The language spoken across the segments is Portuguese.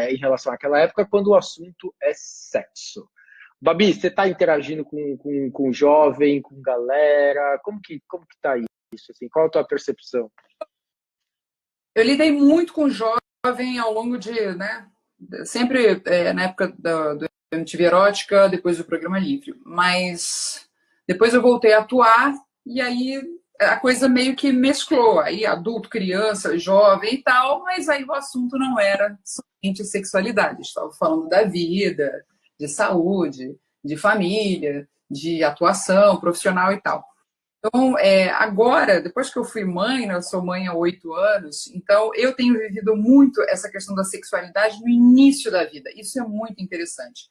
em relação àquela época, quando o assunto é sexo. Babi, você está interagindo com jovem, com galera? Como que tá isso? Assim, qual a tua percepção? Eu lidei muito com jovem ao longo de, né? Sempre na época do MTV Erótica, depois do Programa Livre. Mas depois eu voltei a atuar e aí a coisa meio que mesclou. Aí adulto, criança, jovem e tal, mas aí o assunto não era somente sexualidade. Estava falando da vida, de saúde, de família, de atuação profissional e tal. Então, agora, depois que eu fui mãe, né, eu sou mãe há 8 anos, então eu tenho vivido muito essa questão da sexualidade no início da vida. Isso é muito interessante.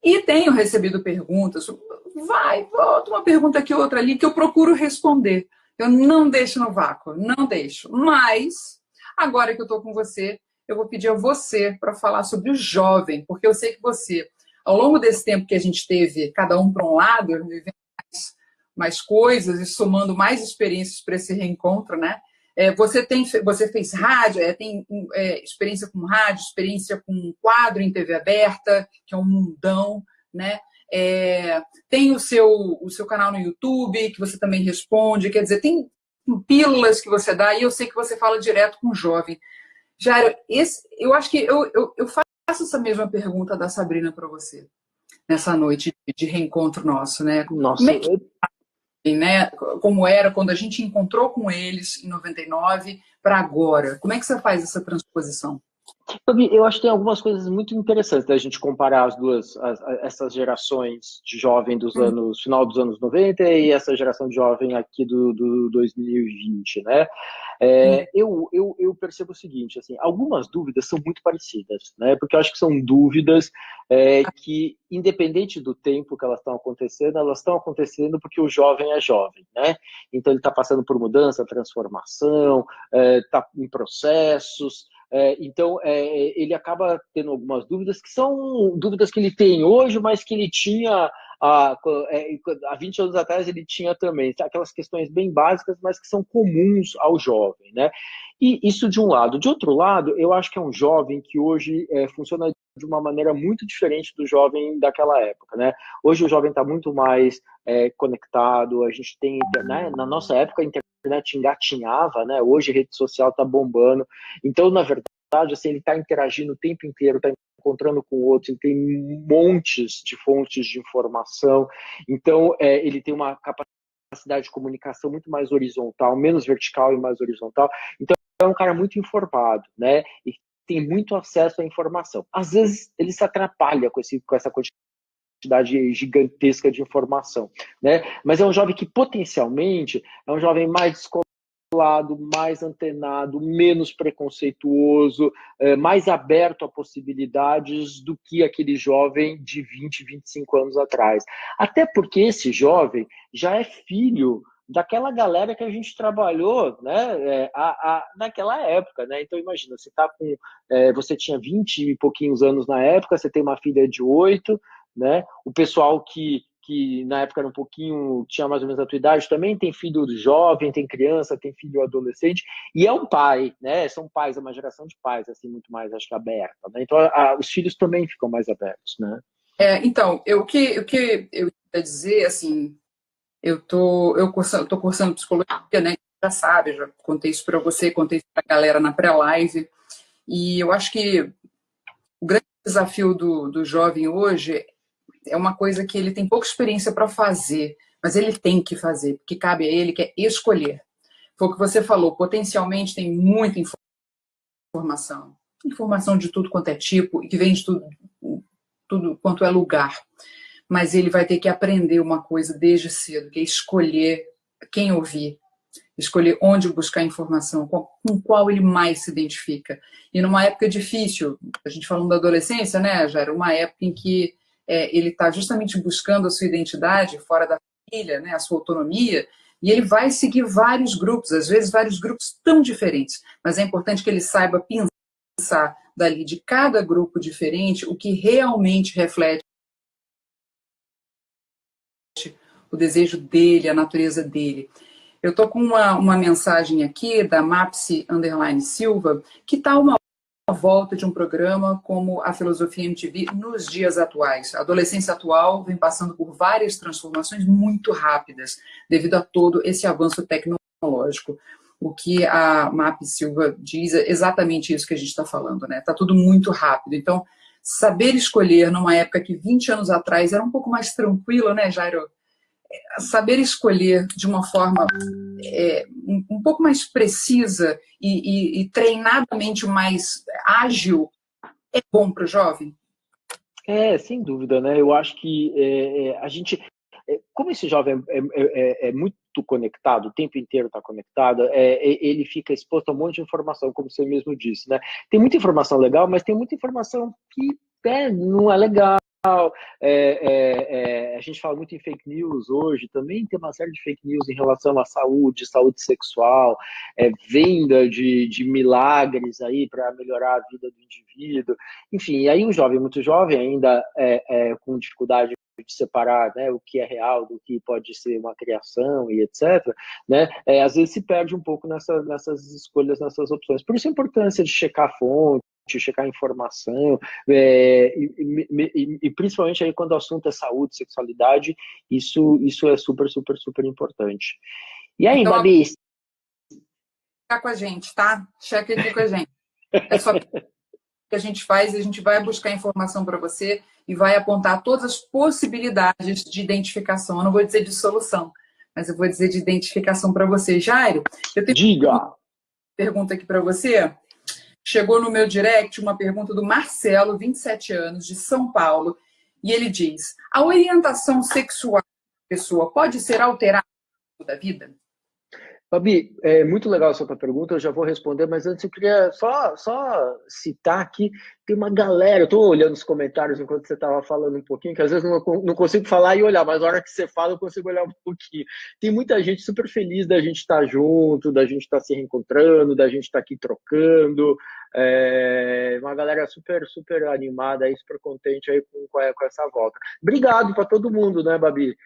E tenho recebido perguntas, volta uma pergunta aqui, outra ali, que eu procuro responder. Eu não deixo no vácuo, não deixo. Mas, agora que eu estou com você, eu vou pedir a você para falar sobre o jovem, porque eu sei que você, ao longo desse tempo que a gente teve, cada um para um lado, vivendo mais coisas e somando mais experiências para esse reencontro, né? Você fez rádio, tem experiência com rádio, experiência com quadro em TV aberta, que é um mundão, né? Tem o seu canal no YouTube, que você também responde, quer dizer, tem pílulas que você dá, e eu sei que você fala direto com o jovem. Jairo, eu acho que eu faço essa mesma pergunta da Sabrina para você, nessa noite de reencontro nosso, né? Nossa, como é que, né? Como era quando a gente encontrou com eles em 99 para agora? Como é que você faz essa transposição? Eu acho que tem algumas coisas muito interessantes da gente comparar essas gerações de jovem dos anos, final dos anos 90 e essa geração de jovem aqui do 2020, né? Eu percebo o seguinte, assim, algumas dúvidas são muito parecidas, né? Porque eu acho que são dúvidas que, independente do tempo que elas estão acontecendo porque o jovem é jovem, né? Então ele está passando por mudança, transformação, está em processos. Então, ele acaba tendo algumas dúvidas que são dúvidas que ele tem hoje, mas que ele tinha há 20 anos atrás ele tinha também. Aquelas questões bem básicas, mas que são comuns ao jovem, né? E isso de um lado. De outro lado, eu acho que é um jovem que hoje funciona de uma maneira muito diferente do jovem daquela época, né? Hoje o jovem está muito mais conectado, a gente tem, né? Na nossa época a internet engatinhava, né? Hoje a rede social está bombando, então na verdade assim, ele está interagindo o tempo inteiro, está encontrando com outros, ele tem montes de fontes de informação, então ele tem uma capacidade de comunicação muito mais horizontal, menos vertical e mais horizontal, então é um cara muito informado, né? E tem muito acesso à informação. Às vezes ele se atrapalha com essa quantidade gigantesca de informação, né? Mas é um jovem que potencialmente é um jovem mais descolado, mais antenado, menos preconceituoso, mais aberto a possibilidades do que aquele jovem de 20, 25 anos atrás. Até porque esse jovem já é filho daquela galera que a gente trabalhou, né, naquela época, né? Então imagina, você tinha 20 e pouquinhos anos na época, você tem uma filha de 8, né? O pessoal que na época era um pouquinho, tinha mais ou menos a tua idade, também tem filho jovem, tem criança, tem filho adolescente, e é um pai, né? São pais, é uma geração de pais, assim, muito mais, acho que aberta, né? Então os filhos também ficam mais abertos, né? Então, o que eu ia dizer, assim, eu tô cursando psicologia, né? Já sabe, já contei isso para você, contei isso para a galera na pré-live. E eu acho que o grande desafio do jovem hoje é uma coisa que ele tem pouca experiência para fazer, mas ele tem que fazer, porque cabe a ele, que é escolher. Foi o que você falou, potencialmente tem muita informação de tudo quanto é tipo, e que vem de tudo quanto é lugar. Mas ele vai ter que aprender uma coisa desde cedo, que é escolher quem ouvir, escolher onde buscar informação, com qual ele mais se identifica. E numa época difícil, a gente falando da adolescência, né, já era uma época em que ele está justamente buscando a sua identidade fora da família, né, a sua autonomia, e ele vai seguir vários grupos, às vezes vários grupos tão diferentes, mas é importante que ele saiba pensar dali de cada grupo diferente o que realmente reflete o desejo dele, a natureza dele. Eu estou com uma mensagem aqui da Mapsi _Silva, que está uma volta de um programa como a Filosofia MTV nos dias atuais. A adolescência atual vem passando por várias transformações muito rápidas, devido a todo esse avanço tecnológico. O que a MAP Silva diz é exatamente isso que a gente está falando, né? Está tudo muito rápido. Então, saber escolher numa época que 20 anos atrás era um pouco mais tranquilo, né, Jairo? Saber escolher de uma forma um pouco mais precisa e treinadamente mais ágil é bom para o jovem? Sem dúvida, né? Eu acho que a gente, como esse jovem é muito conectado, o tempo inteiro está conectado, ele fica exposto a um monte de informação, como você mesmo disse, né? Tem muita informação legal, mas tem muita informação que não é legal. A gente fala muito em fake news hoje, também tem uma série de fake news em relação à saúde sexual, venda de milagres aí para melhorar a vida do indivíduo, enfim, aí um jovem muito jovem ainda com dificuldade de separar, né, o que é real do que pode ser uma criação e etc, né, às vezes se perde um pouco nessas escolhas, nessas opções. Por isso a importância de checar a fonte, checar a informação, e principalmente aí quando o assunto é saúde, sexualidade, isso é super, super, super importante. E aí, então, Babi? Fica com a gente, tá? Checa aqui com a gente. É só que a gente faz, a gente vai buscar informação para você e vai apontar todas as possibilidades de identificação. Eu não vou dizer de solução, mas eu vou dizer de identificação para você. Jairo, eu tenho uma pergunta aqui para você. Chegou no meu direct uma pergunta do Marcelo, 27 anos, de São Paulo, e ele diz: a orientação sexual da pessoa pode ser alterada ao longo da vida? Babi, é muito legal essa tua pergunta, eu já vou responder, mas antes eu queria só citar aqui, tem uma galera, eu estou olhando os comentários enquanto você estava falando um pouquinho, que às vezes não consigo falar e olhar, mas na hora que você fala eu consigo olhar um pouquinho. Tem muita gente super feliz da gente estar junto, da gente estar se reencontrando, da gente estar aqui trocando, uma galera super, super animada, aí, super contente aí com essa volta. Obrigado para todo mundo, né, Babi?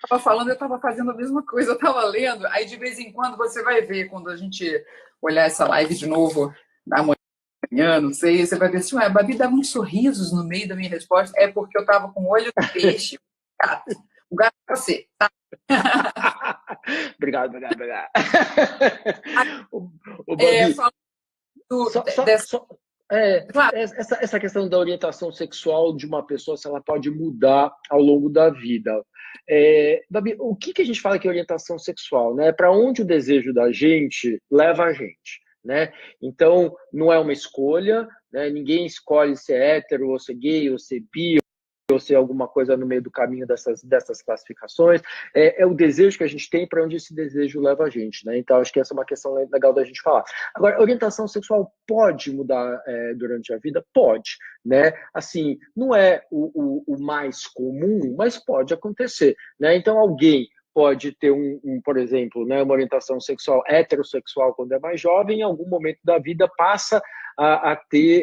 Estava falando, eu estava fazendo a mesma coisa, eu estava lendo, aí de vez em quando você vai ver, quando a gente olhar essa live de novo, da manhã, não sei, você vai ver assim, a Babi dava uns sorrisos no meio da minha resposta, é porque eu estava com o olho do peixe, o gato é você, tá? Obrigado. Essa questão da orientação sexual de uma pessoa, se ela pode mudar ao longo da vida. Babi, o que a gente fala que é orientação sexual, né? Para onde o desejo da gente leva a gente, né? Então, não é uma escolha, né? Ninguém escolhe ser hétero, ou ser gay, ou ser bi, ou ser alguma coisa no meio do caminho dessas classificações, é o desejo que a gente tem, para onde esse desejo leva a gente, né? Então acho que essa é uma questão legal da gente falar. Agora, orientação sexual pode mudar durante a vida? Pode, né? Assim, não é o mais comum, mas pode acontecer, né? Então alguém pode ter por exemplo, né, uma orientação sexual heterossexual quando é mais jovem, em algum momento da vida passa a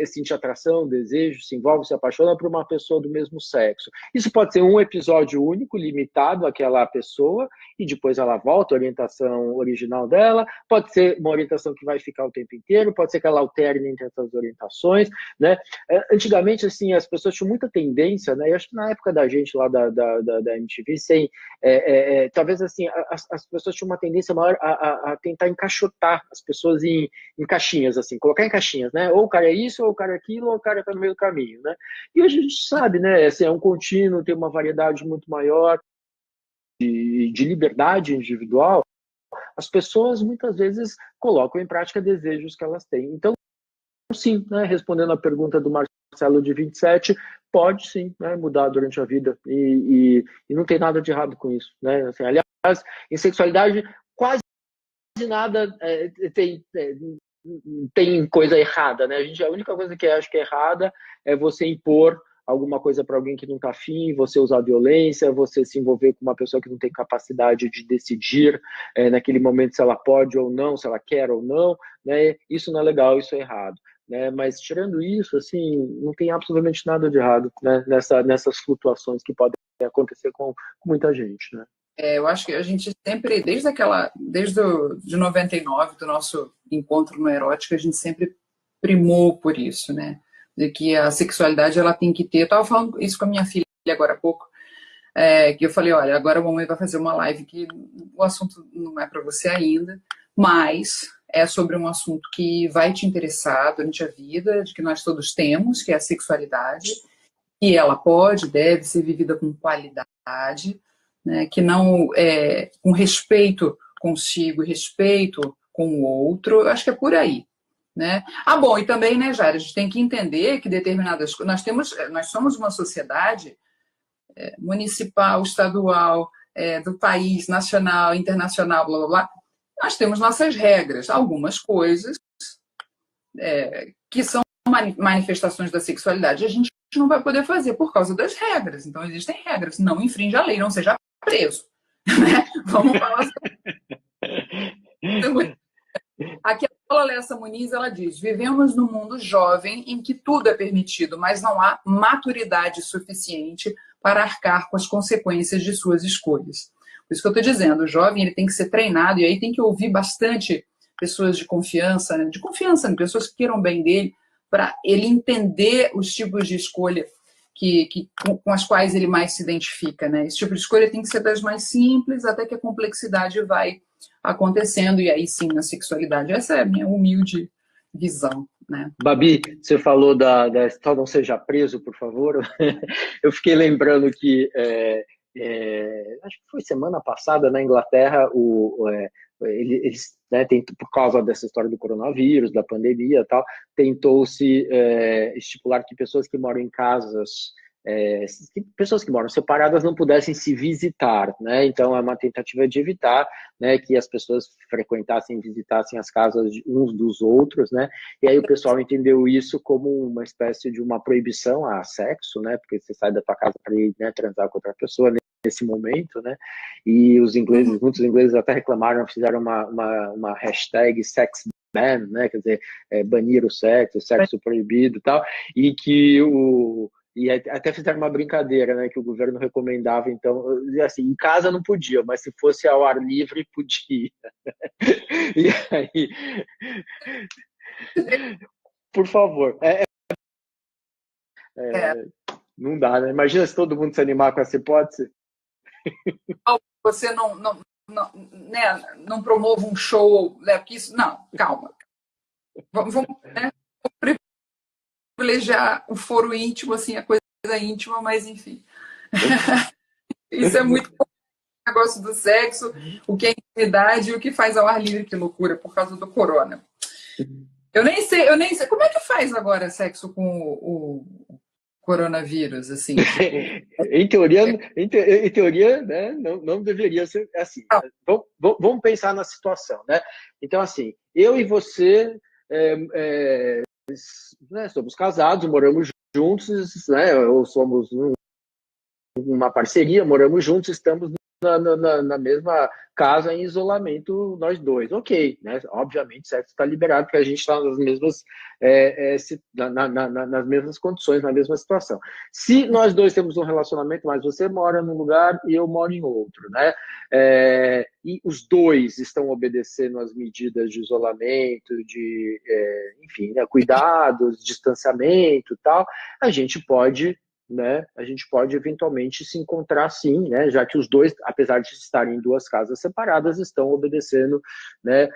sentir atração, desejo, se envolve, se apaixona por uma pessoa do mesmo sexo. Isso pode ser um episódio único, limitado àquela pessoa, e depois ela volta à orientação original dela, pode ser uma orientação que vai ficar o tempo inteiro, pode ser que ela alterne entre essas orientações, né? Antigamente, assim, as pessoas tinham muita tendência, né? Eu acho que na época da gente lá da MTV, talvez assim, as pessoas tinham uma tendência maior a tentar encaixotar as pessoas em caixinhas, assim, colocar em caixinhas, né? Ou o cara é isso, ou o cara é aquilo, ou o cara está no meio do caminho, né? E hoje a gente sabe, né? Assim, é um contínuo, tem uma variedade muito maior de liberdade individual. As pessoas muitas vezes colocam em prática desejos que elas têm. Então, sim, né? Respondendo a pergunta do Marcelo de 27, pode sim, né, mudar durante a vida e não tem nada de errado com isso, né? Assim, aliás, em sexualidade quase nada tem coisa errada, né? A única coisa que acho que é errada é você impor alguma coisa para alguém que não está afim, você usar violência, você se envolver com uma pessoa que não tem capacidade de decidir naquele momento se ela pode ou não, se ela quer ou não, né? Isso não é legal, isso é errado, né? Mas tirando isso, assim, não tem absolutamente nada de errado, né? Nessas flutuações que podem acontecer com muita gente, né? Eu acho que a gente sempre, desde de 99, do nosso encontro no Erótica, a gente sempre primou por isso, né? De que a sexualidade ela tem que ter. Eu estava falando isso com a minha filha agora há pouco, que eu falei, olha, agora a mamãe vai fazer uma live que o assunto não é para você ainda, mas é sobre um assunto que vai te interessar durante a vida, de que nós todos temos, que é a sexualidade, e ela pode, deve ser vivida com qualidade, né, que não com respeito consigo e respeito com o outro. Eu acho que é por aí. Né? Bom, e também, né, Jair, a gente tem que entender que determinadas coisas. Nós somos uma sociedade municipal, estadual, do país, nacional, internacional, blá blá blá. Nós temos nossas regras, algumas coisas que são manifestações da sexualidade, a gente não vai poder fazer por causa das regras. Então, existem regras. Não infringe a lei, não seja preso. Né? Vamos falar sobre... Aqui a Paula Lessa Muniz, ela diz: vivemos num mundo jovem em que tudo é permitido, mas não há maturidade suficiente para arcar com as consequências de suas escolhas. Por isso que eu estou dizendo, o jovem ele tem que ser treinado, e aí tem que ouvir bastante pessoas de confiança, né? Pessoas que queiram bem dele, para ele entender os tipos de escolha com as quais ele mais se identifica. Né? Esse tipo de escolha tem que ser das mais simples, até que a complexidade vai acontecendo, e aí sim, na sexualidade. Essa é a minha humilde visão. Né? Babi, você falou da só não seja preso, por favor. Eu fiquei lembrando que acho que foi semana passada na Inglaterra, eles, né, por causa dessa história do coronavírus, da pandemia e tal, tentou-se estipular que pessoas que moram em casas, pessoas que moram separadas não pudessem se visitar, né? Então é uma tentativa de evitar, né, que as pessoas frequentassem, visitassem as casas uns dos outros, né? E aí o pessoal entendeu isso como uma espécie de uma proibição a sexo, né? Porque você sai da tua casa para ir, né, transar com outra pessoa nesse momento, né? E os ingleses, muitos ingleses até reclamaram, fizeram uma hashtag sex ban, né? Quer dizer, banir o sexo proibido e tal, e que e até fizeram uma brincadeira, né, que o governo recomendava, então, assim, em casa não podia, mas se fosse ao ar livre, podia. E aí, por favor, não dá, né? Imagina se todo mundo se animar com essa hipótese. Você não promova um show, né, porque isso, não, calma. Vamos né, privilegiar o foro íntimo, assim, a coisa íntima, mas enfim. Isso é muito negócio do sexo, o que é intimidade e o que faz ao ar livre, que loucura, por causa do corona. Eu nem sei. Como é que faz agora sexo com o coronavírus, assim? Tipo... em teoria, né, não deveria ser assim. Vamos pensar na situação, né? Então, assim, eu e você né, somos casados, moramos juntos, né, ou somos uma parceria, moramos juntos, estamos na mesma casa em isolamento, nós dois. Ok, né? Obviamente, sexo está liberado, porque a gente está nas mesmas, nas mesmas condições, na mesma situação. Se nós dois temos um relacionamento, mas você mora num lugar e eu moro em outro, né? E os dois estão obedecendo às medidas de isolamento, enfim, né, cuidados, distanciamento e tal, a gente pode, né, a gente pode eventualmente se encontrar sim, né, já que os dois, apesar de estarem em duas casas separadas, estão obedecendo, né,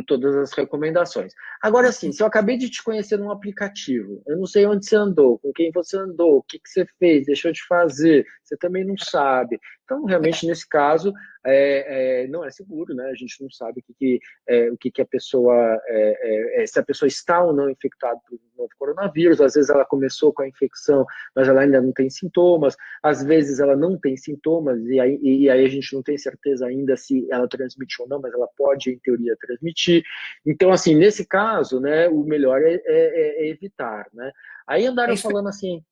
todas as recomendações. Agora sim, se eu acabei de te conhecer num aplicativo, eu não sei onde você andou, com quem você andou, o que você fez, deixou de fazer, você também não sabe. Então, realmente, nesse caso, não é seguro, né? A gente não sabe o que a pessoa, se a pessoa está ou não infectada pelo novo coronavírus. Às vezes ela começou com a infecção, mas ela ainda não tem sintomas. Às vezes ela não tem sintomas e aí a gente não tem certeza ainda se ela transmitiu ou não, mas ela pode, em teoria, transmitir. Então, assim, nesse caso, né, o melhor é evitar, né? Aí andaram falando assim,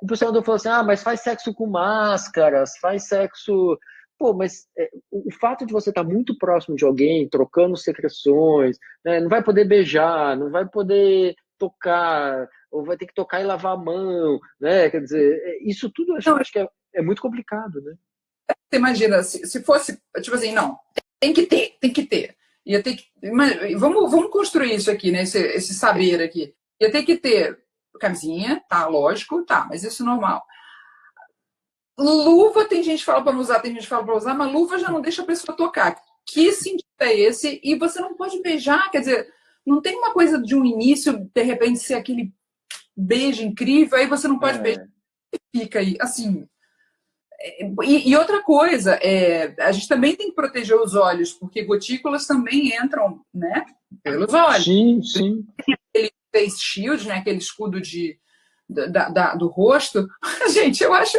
o pessoal andou falando assim, mas faz sexo com máscaras, faz sexo... Pô, mas o fato de você estar muito próximo de alguém, trocando secreções, né, não vai poder beijar, não vai poder tocar, ou vai ter que tocar e lavar a mão, né? Quer dizer, isso tudo eu acho que é muito complicado, né? Você imagina, se fosse, tipo assim, não, tem que ter. Ia ter que, vamos construir isso aqui, né? Esse saber aqui. Ia ter que ter camisinha, tá, lógico, tá, mas isso é normal. Luva, tem gente que fala para não usar, tem gente que fala para usar, mas luva já não deixa a pessoa tocar. Que sentido é esse? E você não pode beijar, quer dizer, não tem uma coisa de um início, de repente, ser aquele beijo incrível, aí você não pode beijar, fica aí, assim. E outra coisa, a gente também tem que proteger os olhos, porque gotículas também entram, né, pelos olhos. Sim, sim. Aquele face shield, né, aquele escudo do rosto. Gente, eu acho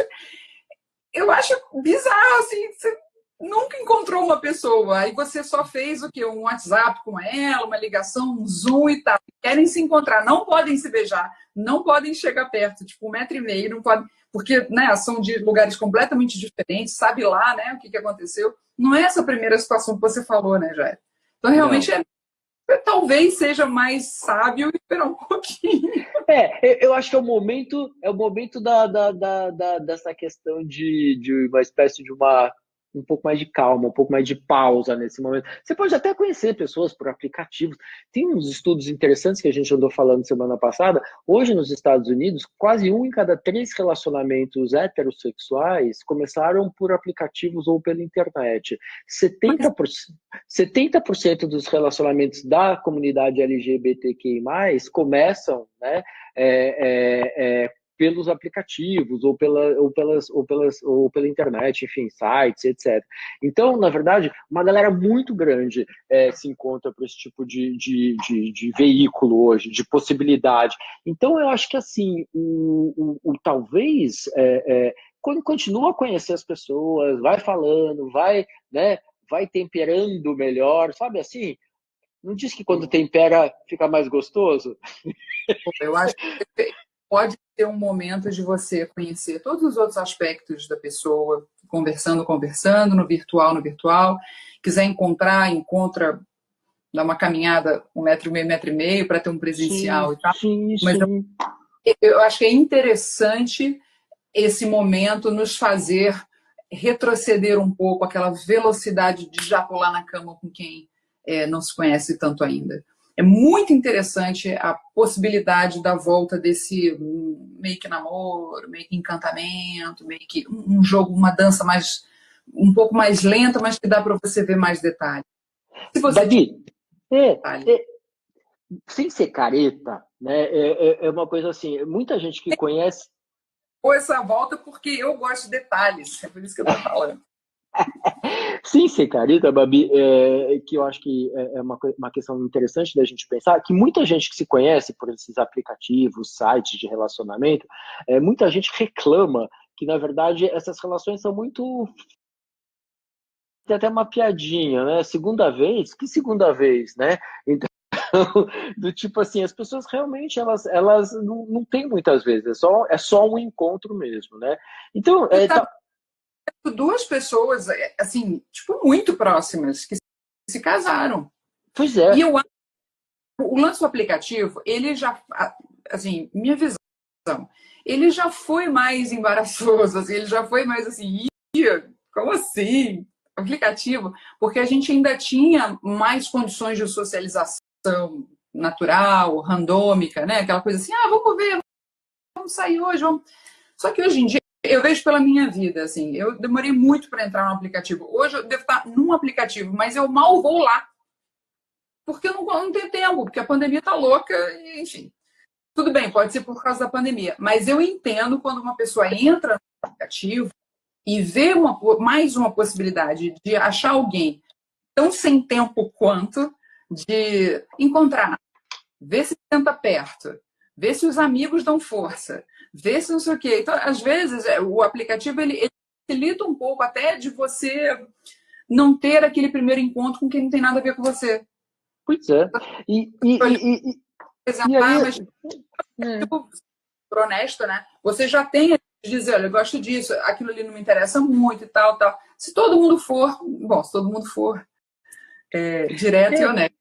bizarro, assim, você nunca encontrou uma pessoa, aí você só fez o quê? Um WhatsApp com ela, uma ligação, um Zoom e tal. Querem se encontrar, não podem se beijar, não podem chegar perto, tipo 1,5 m, não podem, porque, né, são de lugares completamente diferentes, sabe lá, né, o que aconteceu. Não é essa primeira situação que você falou, né, Jair? Então, realmente, talvez seja mais sábio esperar um pouquinho. Eu acho que é o momento dessa questão de uma espécie de um pouco mais de calma, um pouco mais de pausa nesse momento. Você pode até conhecer pessoas por aplicativos. Tem uns estudos interessantes que a gente andou falando semana passada. Hoje, nos Estados Unidos, quase 1 em cada 3 relacionamentos heterossexuais começaram por aplicativos ou pela internet. 70% dos relacionamentos da comunidade LGBTQI+, começam, né, pelos aplicativos ou pela internet, enfim, sites, etc. Então, na verdade, uma galera muito grande se encontra por esse tipo de veículo hoje, de possibilidade. Então, eu acho que assim, talvez quando continua a conhecer as pessoas, vai falando, né, vai temperando melhor, sabe assim? Não diz que quando tempera fica mais gostoso? Eu acho que pode ter um momento de você conhecer todos os outros aspectos da pessoa, conversando, no virtual. Quiser encontra, dá uma caminhada 1,5 m para ter um presencial sim, e tal. Sim, mas sim. Eu acho que é interessante esse momento nos fazer retroceder um pouco aquela velocidade de já pular na cama com quem não se conhece tanto ainda. É muito interessante a possibilidade da volta desse meio que namoro, meio que encantamento, meio que um jogo, uma dança um pouco mais lenta, mas que dá para você ver mais detalhes. Se você Babi, sem ser careta, né? É uma coisa assim, muita gente que conhece. Ou essa volta porque eu gosto de detalhes, é por isso que eu estou falando. Sem ser careta, Babi, que eu acho que é uma questão interessante da gente pensar, que muita gente que se conhece por esses aplicativos, sites de relacionamento, muita gente reclama que, na verdade, essas relações são muito... Tem até uma piadinha, né? Segunda vez? Que segunda vez, né? Então, do tipo assim, as pessoas realmente, elas não têm muitas vezes, é só um encontro mesmo, né? Então, duas pessoas, assim, tipo, muito próximas, que se casaram. Pois é. E o lance do aplicativo, ele já, assim, minha visão, ele já foi mais embaraçoso, assim, ele já foi mais assim, como assim? Aplicativo? Porque a gente ainda tinha mais condições de socialização natural, randômica, né? Aquela coisa assim, vamos ver, vamos sair hoje, vamos... Só que hoje em dia, eu vejo pela minha vida, assim, eu demorei muito para entrar no aplicativo. Hoje eu devo estar num aplicativo, mas eu mal vou lá. Porque eu não tenho tempo, porque a pandemia tá louca, e, enfim. Tudo bem, pode ser por causa da pandemia, mas eu entendo quando uma pessoa entra no aplicativo e vê mais uma possibilidade de achar alguém tão sem tempo quanto, de encontrar, ver se senta perto, ver se os amigos dão força, ver se não sei o quê. Então, às vezes, o aplicativo ele facilita um pouco até de você não ter aquele primeiro encontro com quem não tem nada a ver com você. Pois é. Mas honesto, né? Você já tem a dizer, olha, eu gosto disso, aquilo ali não me interessa muito e tal, tal. Se todo mundo for, direto e honesto.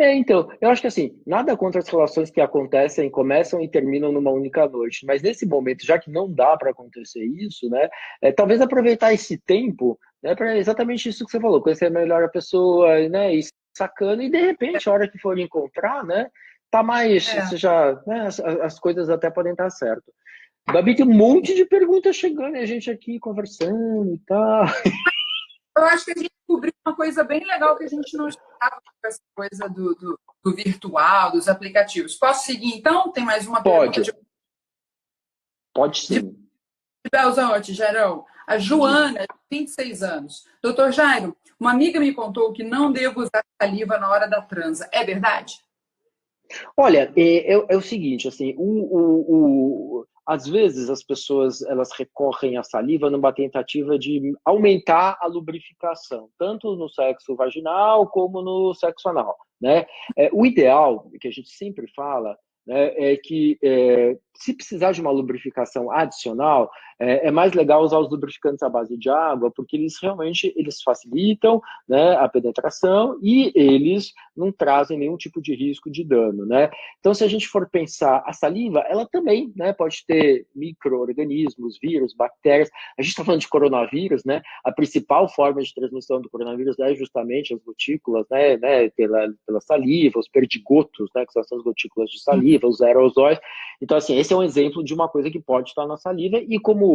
Então, eu acho que assim, nada contra as relações que acontecem, começam e terminam numa única noite, mas nesse momento, já que não dá para acontecer isso, né, talvez aproveitar esse tempo, né, para exatamente isso que você falou, conhecer melhor a pessoa, né, e sacando, e de repente, a hora que for encontrar, né, tá mais, você já, né, as coisas até podem estar certo. Gabi, tem um monte de perguntas chegando, e a gente aqui conversando e tal. Eu acho que a gente descobriu uma coisa bem legal que a gente não estava com essa coisa do virtual, dos aplicativos. Posso seguir, então? Tem mais uma pergunta Pode de sim. Belo Horizonte, Jairão. A Joana, 26 anos. Doutor Jairo, uma amiga me contou que não devo usar saliva na hora da transa. É verdade? Olha, é o seguinte, assim, às vezes as pessoas elas recorrem à saliva numa tentativa de aumentar a lubrificação, tanto no sexo vaginal como no sexo anal, né? O ideal, que a gente sempre fala, né, é que se precisar de uma lubrificação adicional, é mais legal usar os lubrificantes à base de água, porque eles realmente eles facilitam, né, a penetração e eles não trazem nenhum tipo de risco de dano, né? Então, se a gente for pensar, a saliva, ela também, né, pode ter micro-organismos, vírus, bactérias. A gente está falando de coronavírus, né? A principal forma de transmissão do coronavírus é justamente as gotículas, né, pela saliva, os perdigotos, né, que são essas gotículas de saliva, os aerosóis. Então, assim, esse é um exemplo de uma coisa que pode estar na saliva e como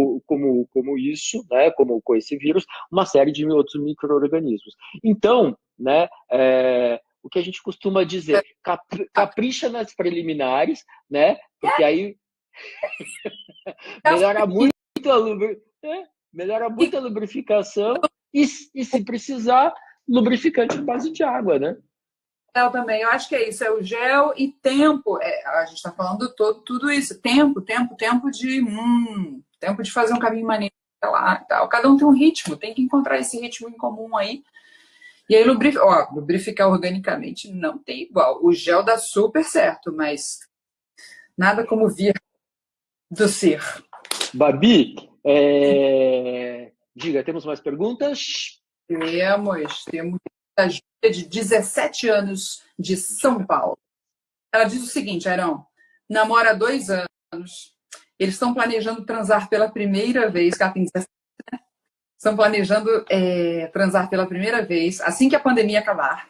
isso, né, como com esse vírus, uma série de outros micro-organismos. Então, né, o que a gente costuma dizer, capricha nas preliminares, né, porque aí melhora muito a lubrificação e se precisar, lubrificante de base de água, né? Eu também, eu acho que é isso, é o gel e tempo. A gente está falando tudo isso, tempo de fazer um caminho maneiro lá e tal. Cada um tem um ritmo, tem que encontrar esse ritmo em comum aí. E aí lubrificar organicamente não tem igual. O gel dá super certo, mas nada como vir do ser. Babi, diga, temos mais perguntas? Temos a Júlia, de 17 anos, de São Paulo. Ela diz o seguinte, Airão, namora há 2 anos, eles estão planejando transar pela primeira vez, que ela tem 17, né? Estão planejando transar pela primeira vez assim que a pandemia acabar.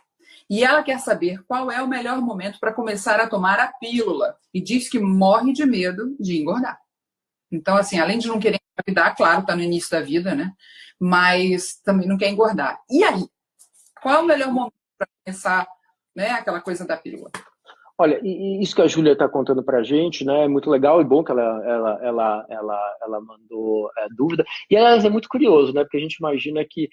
E ela quer saber qual é o melhor momento para começar a tomar a pílula. E diz que morre de medo de engordar. Então, assim, além de não querer engravidar, claro, está no início da vida, né? Mas também não quer engordar. E aí? Qual é o melhor momento para começar, né, aquela coisa da pílula? Olha, e isso que a Júlia está contando para a gente, né, é muito legal e bom que ela mandou dúvida. E, aliás, é muito curioso, né, porque a gente imagina que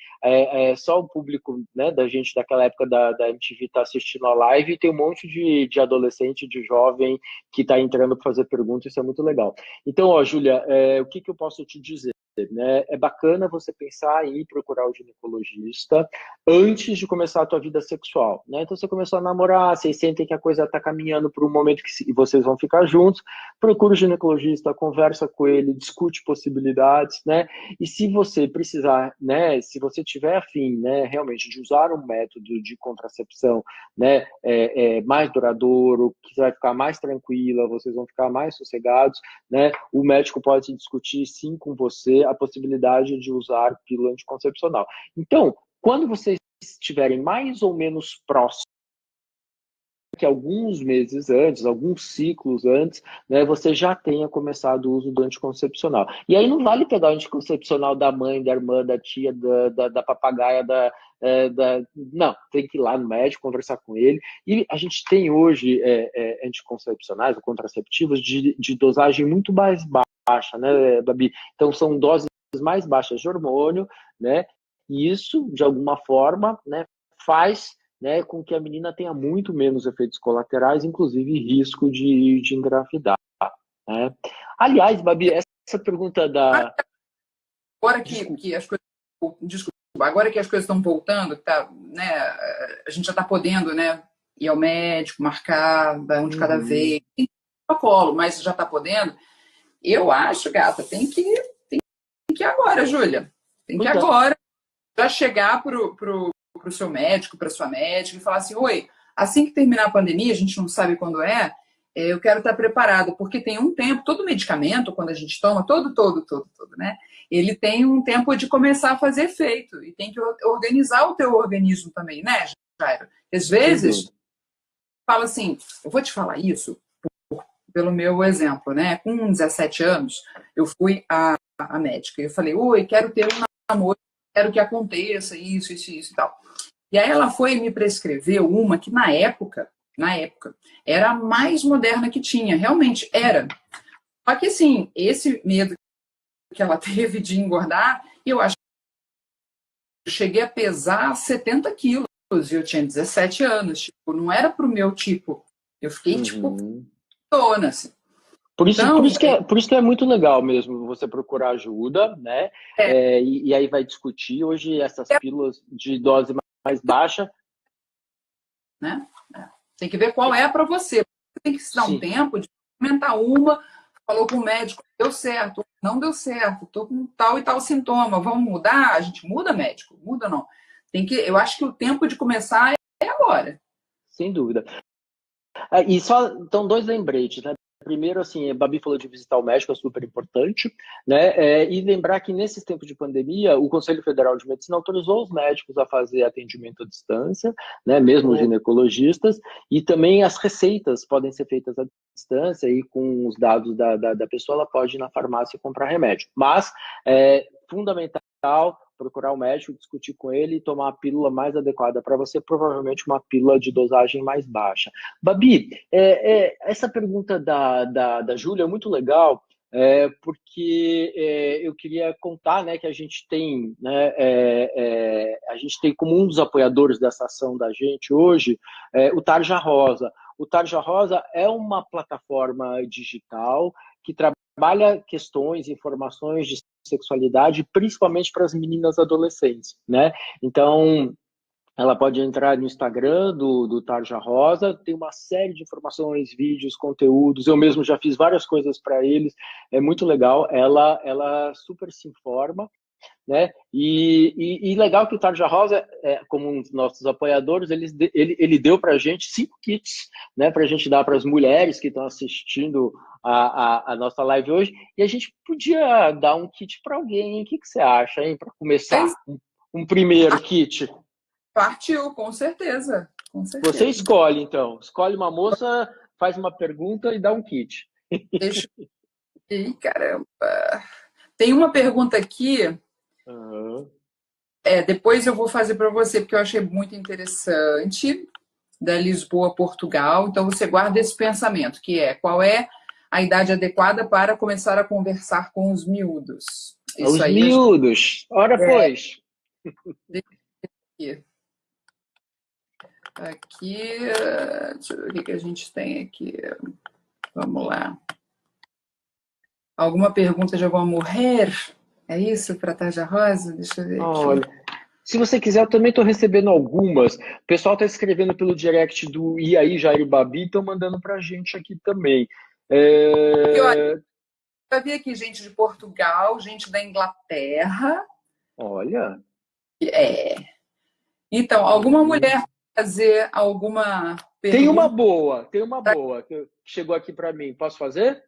só o público, né, da gente daquela época da MTV está assistindo a live e tem um monte de adolescente, de jovem que está entrando para fazer perguntas, isso é muito legal. Então, ó, Júlia, o que eu posso te dizer? Né? É bacana você pensar em ir procurar o ginecologista antes de começar a tua vida sexual, né? Então você começou a namorar, vocês sentem que a coisa está caminhando para um momento que vocês vão ficar juntos, procura o ginecologista, conversa com ele, discute possibilidades, né? E se você precisar, né? Se você tiver afim, né? Realmente de usar um método de contracepção, né? Mais duradouro, que você vai ficar mais tranquila, vocês vão ficar mais sossegados, né? O médico pode discutir sim com você a possibilidade de usar pílula anticoncepcional. Então, quando vocês estiverem mais ou menos próximos, que alguns meses antes, alguns ciclos antes, né, você já tenha começado o uso do anticoncepcional. E aí não vale pegar o anticoncepcional da mãe, da irmã, da tia, da papagaia, não, tem que ir lá no médico, conversar com ele. E a gente tem hoje anticoncepcionais, ou contraceptivos, de dosagem muito mais baixa, né, Babi? Então são doses mais baixas de hormônio, né? E isso, de alguma forma, né, faz, né, com que a menina tenha muito menos efeitos colaterais, inclusive risco de engravidar. Né? Aliás, Babi, essa pergunta da... Agora que as coisas... Desculpa, agora que as coisas estão voltando, tá, né, a gente já está podendo, né, ir ao médico, marcar um de cada vez, tem protocolo, mas já está podendo. Eu acho, gata, tem que ir agora, Júlia. Tem que ir agora já chegar pro seu médico, para sua médica e falar assim, oi, assim que terminar a pandemia, a gente não sabe quando eu quero estar preparado, porque tem um tempo, todo medicamento, quando a gente toma, todo, né? Ele tem um tempo de começar a fazer efeito e tem que organizar o teu organismo também, né, Jairo. Às vezes, fala assim, eu vou te falar isso pelo meu exemplo, né? Com 17 anos, eu fui à médica. Eu falei, oi, quero ter um namoro, quero que aconteça isso e tal. E aí ela foi e me prescreveu uma que na época, era a mais moderna que tinha. Realmente era. Só que, assim, esse medo que ela teve de engordar, eu acho que eu cheguei a pesar 70 quilos e eu tinha 17 anos. Tipo, não era pro meu tipo. Eu fiquei, tipo, tona, assim. Por Então, isso que é muito legal mesmo você procurar ajuda, né? E aí vai discutir. Hoje essas pílulas de dose mais baixa, né? Tem que ver qual é para você. Você tem que se dar um tempo de experimentar uma. Falou com o médico, deu certo, não deu certo, estou com tal e tal sintoma. Vamos mudar? A gente muda, médico? Muda ou não? Eu acho que o tempo de começar é agora. Sem dúvida. E só, então, dois lembretes, né? Primeiro, assim, a Babi falou de visitar o médico, é super importante, né? E lembrar que nesses tempos de pandemia, o Conselho Federal de Medicina autorizou os médicos a fazer atendimento à distância, né? Mesmo os ginecologistas, e também as receitas podem ser feitas à distância e com os dados da pessoa, ela pode ir na farmácia e comprar remédio. Mas é fundamental procurar o médico, discutir com ele e tomar a pílula mais adequada para você, provavelmente uma pílula de dosagem mais baixa. Babi, essa pergunta da Júlia é muito legal, porque eu queria contar, né, que a gente tem, né, a gente tem como um dos apoiadores dessa ação da gente hoje, o Tarja Rosa. O Tarja Rosa é uma plataforma digital que trabalha questões, informações de sexualidade, principalmente para as meninas adolescentes, né? Então, ela pode entrar no Instagram do Tarja Rosa, tem uma série de informações, vídeos, conteúdos. Eu mesmo já fiz várias coisas para eles, é muito legal. Ela super se informa, né? E legal que o Tarja Rosa, como um dos nossos apoiadores, ele deu para a gente 5 kits, né? Para a gente dar para as mulheres que estão assistindo a nossa live hoje. E a gente podia dar um kit para alguém, hein? O que você acha, hein? Para começar, um primeiro kit. Partiu, com certeza. Com certeza. Você escolhe, então. Escolhe uma moça, faz uma pergunta e dá um kit. Deixa eu... Ih, caramba. Tem uma pergunta aqui. Depois eu vou fazer para você, porque eu achei muito interessante, da Lisboa, Portugal. Então você guarda esse pensamento, que é: qual é a idade adequada para começar a conversar com os miúdos? Isso os aí miúdos. Ora, pois. Aqui, deixa eu ver o que a gente tem aqui. Vamos lá. Alguma pergunta de alguma mulher? É isso para Tarja Rosa? Deixa eu ver aqui. Olha, se você quiser, eu também estou recebendo algumas. O pessoal está escrevendo pelo direct do E aí, Jair e Babi, estão mandando para a gente aqui também. Olha, já vi aqui gente de Portugal, gente da Inglaterra. Olha. Então, alguma mulher fazer alguma pergunta? Tem uma boa que chegou aqui para mim. Posso fazer?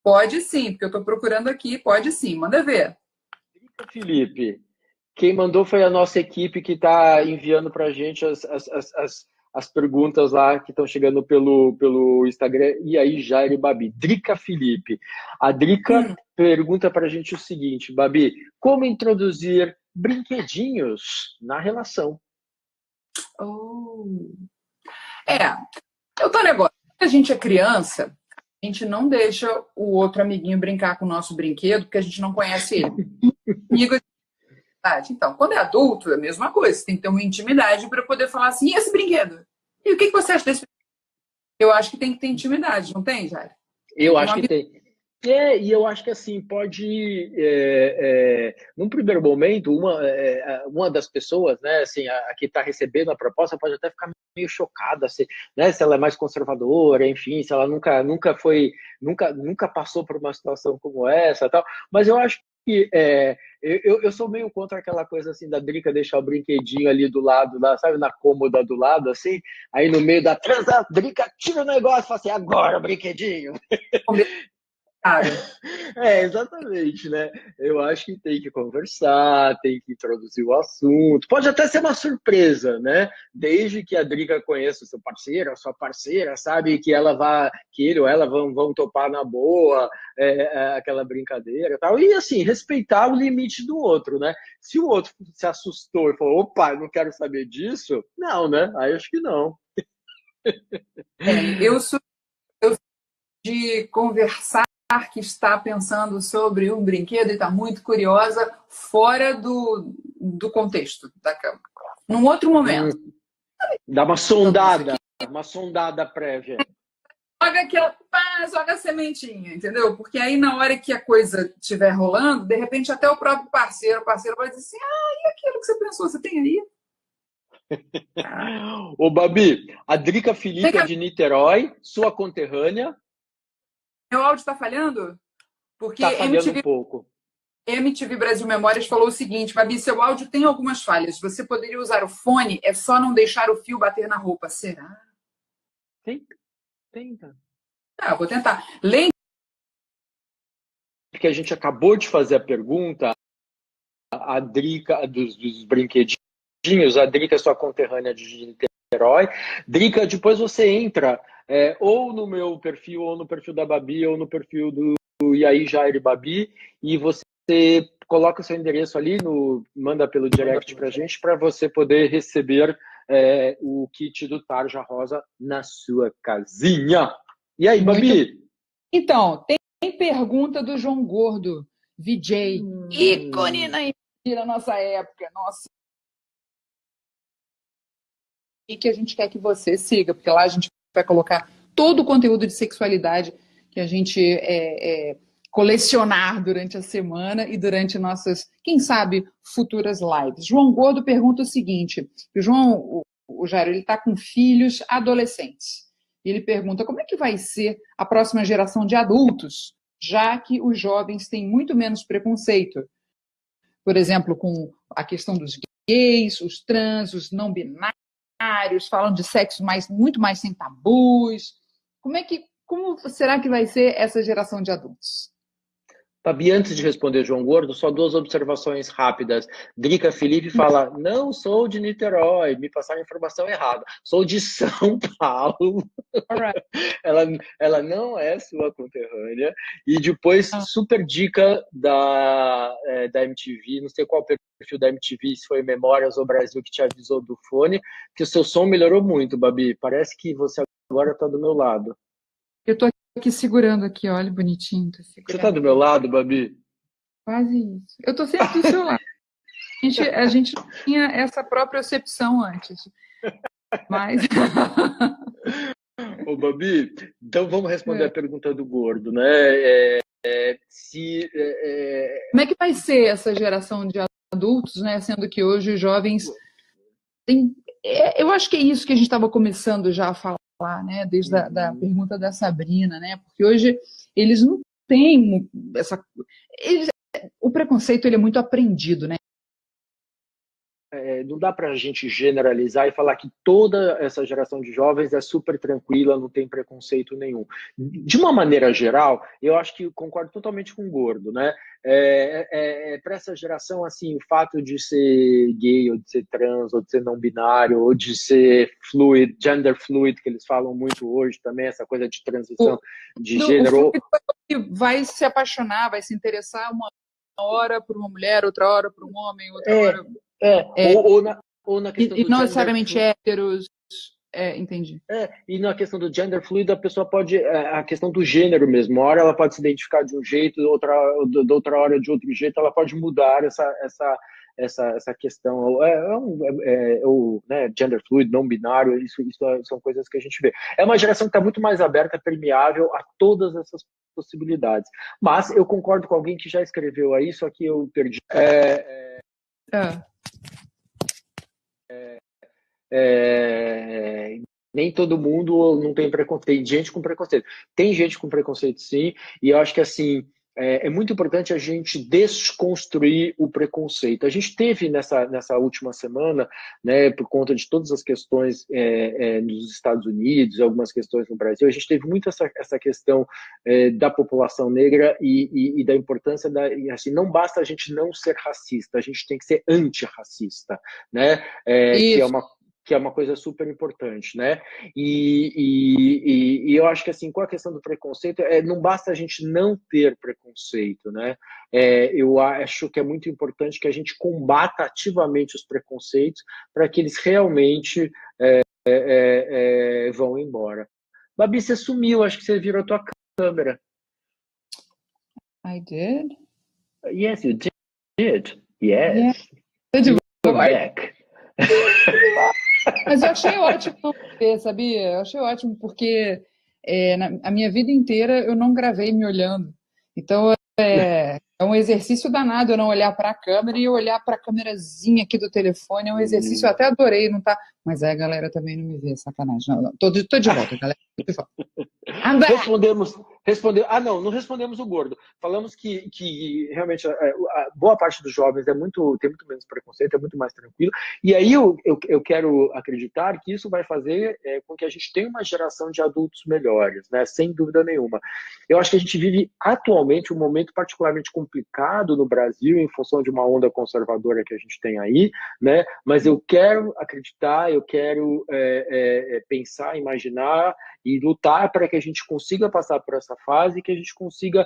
Pode sim, porque eu estou procurando aqui. Pode sim, manda ver. Felipe, quem mandou foi a nossa equipe que está enviando para a gente as perguntas lá que estão chegando pelo Instagram. E aí, Jair e Babi. Drica Felipe. A Drica pergunta para a gente o seguinte: Babi, como introduzir brinquedinhos na relação? Eu tô negócio. Quando a gente é criança, a gente não deixa o outro amiguinho brincar com o nosso brinquedo, porque a gente não conhece ele. Amigo de verdade. Então, quando é adulto, é a mesma coisa. Você tem que ter uma intimidade para poder falar assim: e esse brinquedo? E o que você acha desse brinquedo? Eu acho que tem que ter intimidade, não tem, Jair? Eu acho que tem. E eu acho que assim, pode, num primeiro momento, uma das pessoas, né, assim, a que está recebendo a proposta pode até ficar meio chocada, assim, né, se ela é mais conservadora, enfim, se ela nunca passou por uma situação como essa, tal. Mas eu acho que eu sou meio contra aquela coisa assim da Drica deixar o brinquedinho ali do lado, sabe, na cômoda do lado, assim, aí no meio da transa, a Drica tira o negócio e fala assim: agora o brinquedinho. Exatamente, né? Eu acho que tem que conversar, tem que introduzir o assunto. Pode até ser uma surpresa, né? Desde que a Drica conheça o seu parceiro, a sua parceira, sabe que ela vai, que ele ou ela vão topar na boa, aquela brincadeira e tal. E assim, respeitar o limite do outro, né? Se o outro se assustou e falou, opa, não quero saber disso, não, né? Aí eu acho que não. Eu sou de conversar que está pensando sobre um brinquedo e está muito curiosa fora do contexto da cama. Num outro momento. Dá uma sondada prévia. Joga a sementinha, entendeu? Porque aí na hora que a coisa estiver rolando, de repente até o próprio parceiro, o parceiro vai dizer assim, e aquilo que você pensou, você tem aí? Ô, Babi, a Drica Felipe é de Niterói, sua conterrânea. Meu áudio está falhando? Porque tá falhando um pouco. MTV Brasil Memórias falou o seguinte, Babi, seu áudio tem algumas falhas. Você poderia usar o fone, é só não deixar o fio bater na roupa. Será? Tenta. Vou tentar. Lembra que a gente acabou de fazer a pergunta, a Drica dos brinquedinhos, a Drica é sua conterrânea de Niterói. Drica, depois você entra ou no meu perfil, ou no perfil da Babi, ou no perfil do Yaí Jair Babi, e você coloca o seu endereço ali, manda pelo direct pra gente, para você poder receber o kit do Tarja Rosa na sua casinha. E aí, Babi? Então, tem pergunta do João Gordo, VJ, ícone na nossa época. Nossa. E que a gente quer que você siga, porque lá a gente vai colocar todo o conteúdo de sexualidade que a gente colecionar durante a semana e durante nossas, quem sabe, futuras lives. João Gordo pergunta o seguinte, o Jairo, ele está com filhos adolescentes. E ele pergunta como é que vai ser a próxima geração de adultos, já que os jovens têm muito menos preconceito. Por exemplo, com a questão dos gays, os trans, os não binários, falam de sexo muito mais sem tabus. Como será que vai ser essa geração de adultos? Babi, antes de responder João Gordo, só 2 observações rápidas. Drica Felipe fala, não sou de Niterói, me passaram a informação errada. Sou de São Paulo. Right. Ela não é sua conterrânea. E depois, super dica da MTV, não sei qual perfil da MTV, se foi Memórias ou Brasil que te avisou do fone, que o seu som melhorou muito, Babi. Parece que você agora está do meu lado. Eu estou aqui segurando aqui, olha, bonitinho. Você tá do meu lado, Babi? Quase isso. Eu tô sempre do seu lado. A gente não tinha essa própria percepção antes. Mas... Ô, Babi, então vamos responder a pergunta do Gordo, né? Como é que vai ser essa geração de adultos, né? Sendo que hoje os jovens têm... Eu acho que é isso que a gente estava começando já a falar, né? Desde a pergunta da Sabrina, né? Porque hoje eles não têm essa... O preconceito ele é muito aprendido, né? Não dá para a gente generalizar e falar que toda essa geração de jovens é super tranquila, não tem preconceito nenhum. De uma maneira geral, eu acho que concordo totalmente com o Gordo, né? Para essa geração, assim, o fato de ser gay, ou de ser trans, ou de ser não binário, ou de ser fluid, gender fluid, que eles falam muito hoje também, essa coisa de transição de gênero. Vai se apaixonar, vai se interessar uma hora por uma mulher, outra hora por um homem, outra hora... Ou na questão e não necessariamente héteros, entendi. E na questão do gender fluid, a pessoa pode, a questão do gênero mesmo, uma hora ela pode se identificar de um jeito, outra hora de outro jeito, ela pode mudar essa questão, ou né, gender fluid, não binário, isso são coisas que a gente vê. É uma geração que está muito mais aberta, permeável a todas essas possibilidades. Mas eu concordo com alguém que já escreveu aí, só que eu perdi. Nem todo mundo não tem preconceito, tem gente com preconceito. Tem gente com preconceito, sim, e eu acho que assim, é muito importante a gente desconstruir o preconceito. A gente teve nessa última semana, né, por conta de todas as questões nos Estados Unidos, algumas questões no Brasil, a gente teve muito essa questão da população negra e da importância assim, não basta a gente não ser racista, a gente tem que ser antirracista, né? Que é uma coisa super importante, né? E eu acho que, assim, com a questão do preconceito, não basta a gente não ter preconceito, né? Eu acho que é muito importante que a gente combata ativamente os preconceitos para que eles realmente vão embora. Babi, você sumiu, acho que você virou a tua câmera. I did? Yes, you did. Yes. Yeah. You're back. Mas eu achei ótimo não ver, sabia? Eu achei ótimo porque a minha vida inteira eu não gravei me olhando. Então é um exercício danado eu não olhar para a câmera e eu olhar para a câmerazinha aqui do telefone. É um exercício, eu até adorei, não tá? Mas a galera também não me vê, sacanagem. Não. Tô de volta, galera. Respondeu. Não respondemos o gordo. Falamos que realmente a boa parte dos jovens tem muito menos preconceito, é muito mais tranquilo. E aí eu quero acreditar que isso vai fazer com que a gente tenha uma geração de adultos melhores, né? Sem dúvida nenhuma. Eu acho que a gente vive atualmente um momento particularmente complicado no Brasil em função de uma onda conservadora que a gente tem aí, né? Mas eu quero acreditar, eu quero pensar, imaginar e lutar para que a gente consiga passar por essa fase e que a gente consiga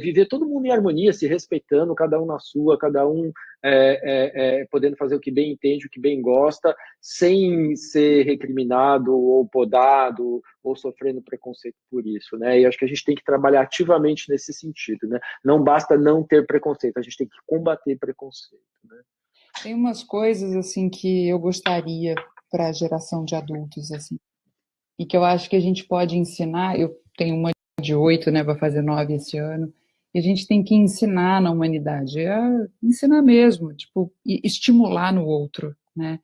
viver todo mundo em harmonia, se respeitando, cada um na sua, cada um podendo fazer o que bem entende, o que bem gosta, sem ser recriminado ou podado ou sofrendo preconceito por isso, né? E acho que a gente tem que trabalhar ativamente nesse sentido, né? Não basta não ter preconceito, a gente tem que combater preconceito, né? Tem umas coisas assim que eu gostaria para a geração de adultos assim. E que eu acho que a gente pode ensinar. Eu tenho uma de 8, né, vai fazer 9 esse ano, e a gente tem que ensinar na humanidade, ensinar mesmo, tipo, estimular no outro, né,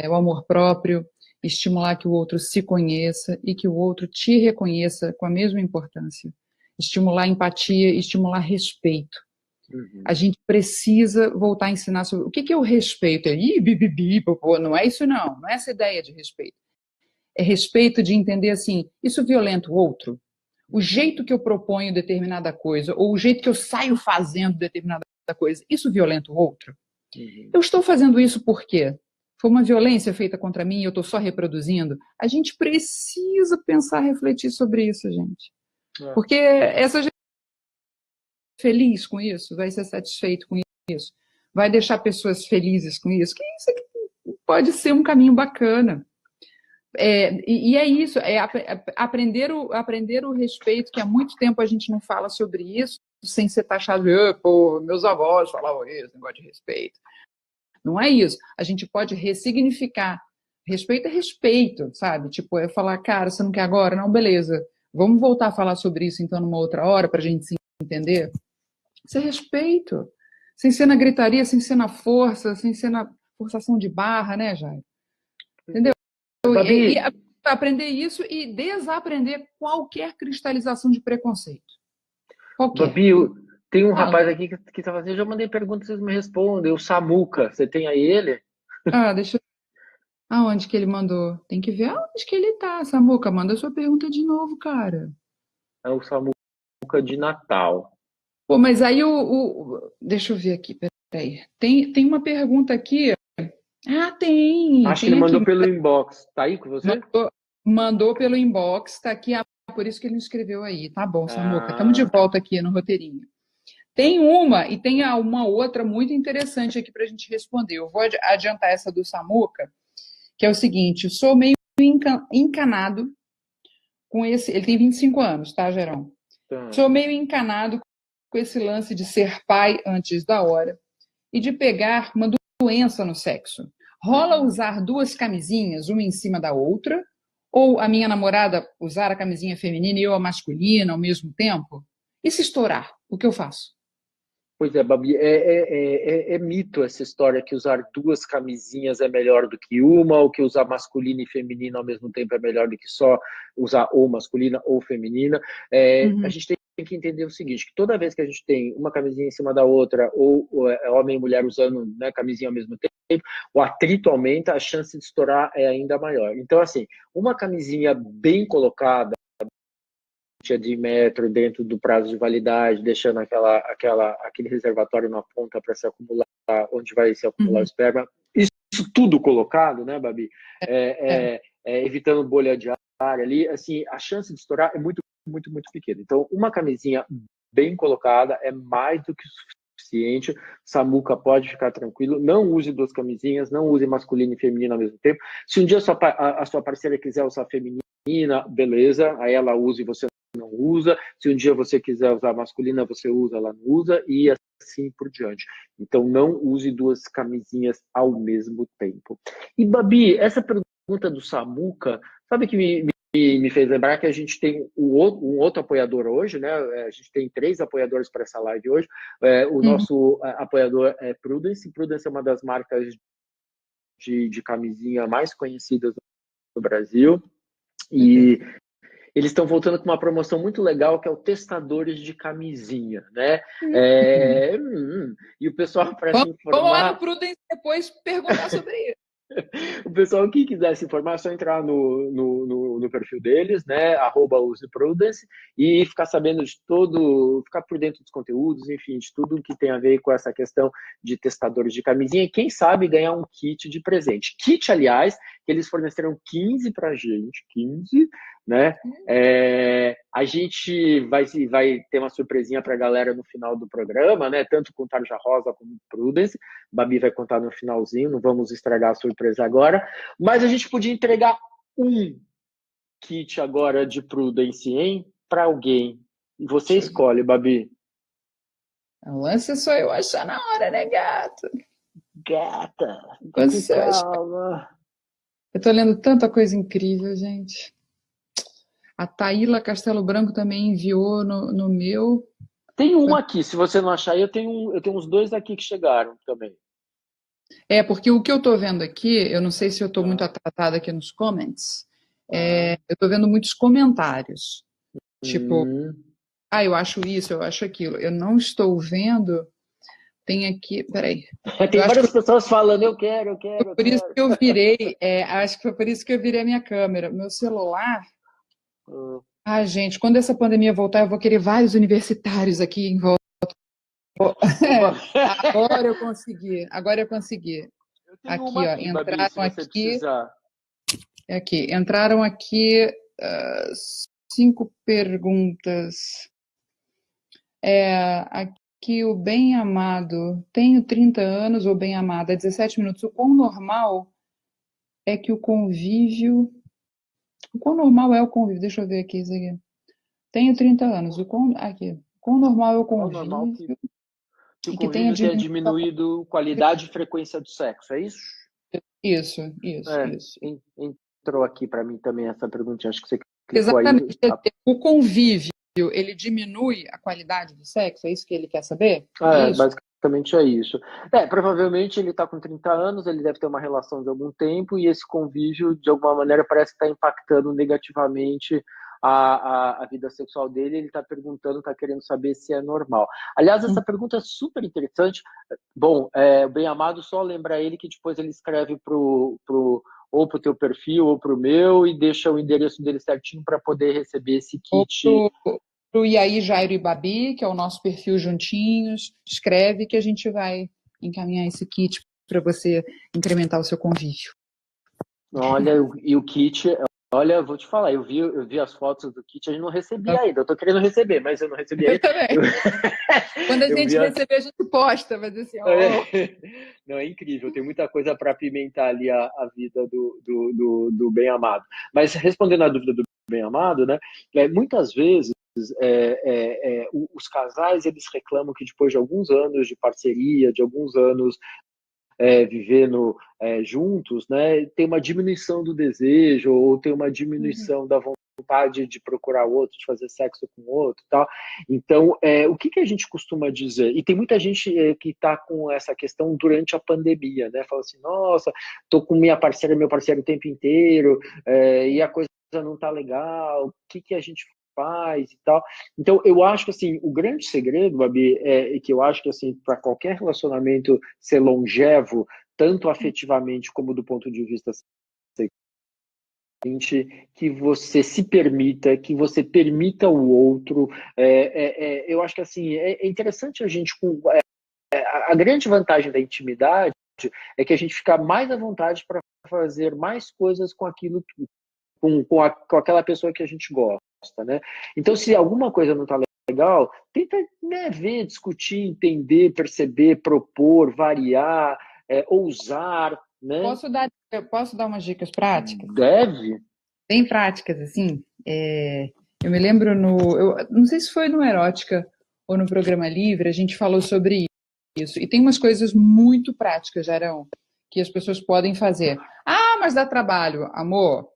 o amor próprio, estimular que o outro se conheça e que o outro te reconheça com a mesma importância, estimular empatia, estimular respeito. Uhum. A gente precisa voltar a ensinar sobre o que é o respeito. Não é isso não é essa ideia de respeito. É respeito de entender assim, isso violenta o outro? O jeito que eu proponho determinada coisa, ou o jeito que eu saio fazendo determinada coisa, isso violenta o outro? Uhum. Eu estou fazendo isso por quê? Foi uma violência feita contra mim e eu estou só reproduzindo? A gente precisa pensar, refletir sobre isso, gente. Porque essa gente feliz com isso, vai ser satisfeito com isso, vai deixar pessoas felizes com isso, que isso aqui pode ser um caminho bacana. E é isso, aprender o respeito, que há muito tempo a gente não fala sobre isso, sem ser taxado de, pô, meus avós falavam isso, negócio de respeito. Não é isso. A gente pode ressignificar. Respeito é respeito, sabe? Tipo, é falar, cara, você não quer agora? Não, beleza. Vamos voltar a falar sobre isso, então, numa outra hora, pra gente se entender? Isso é respeito. Sem ser na gritaria, sem ser na força, sem ser na forçação de barra, né, Jair? Entendeu? E aprender isso e desaprender qualquer cristalização de preconceito. Qualquer. Babi, tem um rapaz aqui que está fazendo, eu já mandei perguntas, vocês me respondem. O Samuca, você tem aí ele? Deixa eu... Aonde que ele mandou? Tem que ver aonde que ele tá, Samuca. Manda a sua pergunta de novo, cara. É o Samuca de Natal. Pô, mas aí deixa eu ver aqui, peraí. Tem uma pergunta aqui. Tem. Acho que ele mandou pelo inbox. Tá aí com você? Mandou pelo inbox, tá aqui. Por isso que ele não escreveu aí. Tá bom, Samuca. Estamos de volta aqui no roteirinho. Tem uma e tem uma outra muito interessante aqui para a gente responder. Eu vou adiantar essa do Samuca, que é o seguinte: eu sou meio encanado com esse. Ele tem 25 anos, tá, Gerão? Sou meio encanado com esse lance de ser pai antes da hora e de pegar uma doença no sexo. Rola usar duas camisinhas, uma em cima da outra? Ou a minha namorada usar a camisinha feminina e eu a masculina ao mesmo tempo? E se estourar, o que eu faço? Pois é, Babi, é mito essa história que usar duas camisinhas é melhor do que uma, ou que usar masculina e feminina ao mesmo tempo é melhor do que só usar ou masculina ou feminina. A gente tem tem que entender o seguinte, que toda vez que a gente tem uma camisinha em cima da outra, ou é homem e mulher usando, né, camisinha ao mesmo tempo, o atrito aumenta, a chance de estourar é ainda maior. Então, assim, uma camisinha bem colocada, de metro dentro do prazo de validade, deixando aquele reservatório na ponta para se acumular, onde vai se acumular o esperma. Isso tudo colocado, né, Babi? Evitando bolha de ar ali, assim, a chance de estourar é muito, muito, muito pequena. Então, uma camisinha bem colocada é mais do que suficiente. Samuca, pode ficar tranquilo. Não use duas camisinhas, não use masculino e feminino ao mesmo tempo. Se um dia a sua parceira quiser usar feminina, beleza, aí ela usa e você não usa. Se um dia você quiser usar masculina, você usa, ela não usa, e assim por diante. Então, não use duas camisinhas ao mesmo tempo. E, Babi, essa pergunta do Samuca, sabe que me fez lembrar que a gente tem um outro apoiador hoje, né? A gente tem 3 apoiadores para essa live hoje. O nosso apoiador é Prudence. Prudence é uma das marcas de camisinha mais conhecidas no Brasil. E eles estão voltando com uma promoção muito legal, que é o Testadores de Camisinha, né? E o pessoal, para se informar... Vamos lá no Prudence depois perguntar sobre isso. O pessoal que quiser se informar, é só entrar no perfil deles, né? @useprudence, e ficar sabendo de ficar por dentro dos conteúdos, enfim, de tudo que tem a ver com essa questão de testadores de camisinha, e quem sabe ganhar um kit de presente. Kit, aliás, que eles forneceram 15 pra gente, 15, né? A gente vai ter uma surpresinha pra galera no final do programa, né? Tanto com Tarja Rosa como Prudence. Babi vai contar no finalzinho, não vamos estragar a surpresa agora. Mas a gente podia entregar um kit agora de Prudence, hein? Para alguém. Você escolhe, Babi. O lance é só eu achar na hora, né, gato? Gata, calma. Eu tô lendo tanta coisa incrível, gente. A Taíla Castelo Branco também enviou no meu. Tem um aqui, se você não achar, eu tenho uns 2 aqui que chegaram também. Porque o que eu tô vendo aqui, eu não sei se eu tô muito atratada aqui nos comments, eu tô vendo muitos comentários. Tipo, eu acho isso, eu acho aquilo. Eu não estou vendo. Tem aqui, peraí. Tem várias pessoas falando, eu quero. Por isso que eu virei, acho que foi por isso que eu virei a minha câmera. Meu celular. Gente, quando essa pandemia voltar, eu vou querer vários universitários aqui em volta. Agora eu consegui. Aqui, ó, entraram aqui. Entraram aqui 5 perguntas. Aqui o bem amado. Tenho 30 anos, ou bem amada, 17 minutos. O quão normal é que o convívio. O quão normal é o convívio? Deixa eu ver aqui isso aqui. Tenho 30 anos. Aqui. O quão normal é o convívio? Que o convívio tenha diminuído qualidade e frequência do sexo, é isso? Isso. Entrou aqui para mim também essa perguntinha, acho que você clicou aí. Exatamente. O convívio, ele diminui a qualidade do sexo? É isso que ele quer saber? Basicamente é isso. Provavelmente ele está com 30 anos, ele deve ter uma relação de algum tempo, e esse convívio, de alguma maneira, parece que está impactando negativamente a vida sexual dele. Ele está perguntando, está querendo saber se é normal. Aliás, essa pergunta é super interessante. Bom, o bem amado, só lembra ele que depois ele escreve ou para o teu perfil ou para o meu, e deixa o endereço dele certinho para poder receber esse kit. Para o Iaí, Jairo e Babi, que é o nosso perfil juntinhos, escreve que a gente vai encaminhar esse kit para você incrementar o seu convívio. Olha, e o kit... Olha, vou te falar, eu vi as fotos do kit, a gente não recebia ainda. Eu tô querendo receber, mas eu não recebi ainda. Quando a gente receber, a gente posta, mas assim, Não, é incrível, tem muita coisa para apimentar ali a vida do bem amado. Mas respondendo à dúvida do bem amado, né? Muitas vezes os casais, eles reclamam que depois de alguns anos de parceria, de alguns anos vivendo juntos, né, tem uma diminuição do desejo, ou tem uma diminuição da vontade de procurar o outro, de fazer sexo com o outro, tal. Então, o que a gente costuma dizer? E tem muita gente que está com essa questão durante a pandemia, né? Fala assim, nossa, tô com minha parceira, meu parceiro o tempo inteiro, e a coisa não tá legal. O que a gente pais e tal. Então, eu acho que assim, o grande segredo, Babi, é que eu acho que assim, para qualquer relacionamento ser longevo, tanto afetivamente como do ponto de vista que você se permita, que você permita o outro. Eu acho que assim é interessante a gente a grande vantagem da intimidade é que a gente fica mais à vontade para fazer mais coisas com aquilo com aquela pessoa que a gente gosta, né? Então, se alguma coisa não está legal, tenta, né, ver, discutir, entender, perceber, propor, variar, ousar, né? Posso dar umas dicas práticas? Deve. Bem práticas, assim. Eu me lembro eu não sei se foi no Erótica ou no Programa Livre, a gente falou sobre isso. E tem umas coisas muito práticas, Jarão, que as pessoas podem fazer. Ah, mas dá trabalho. Amor,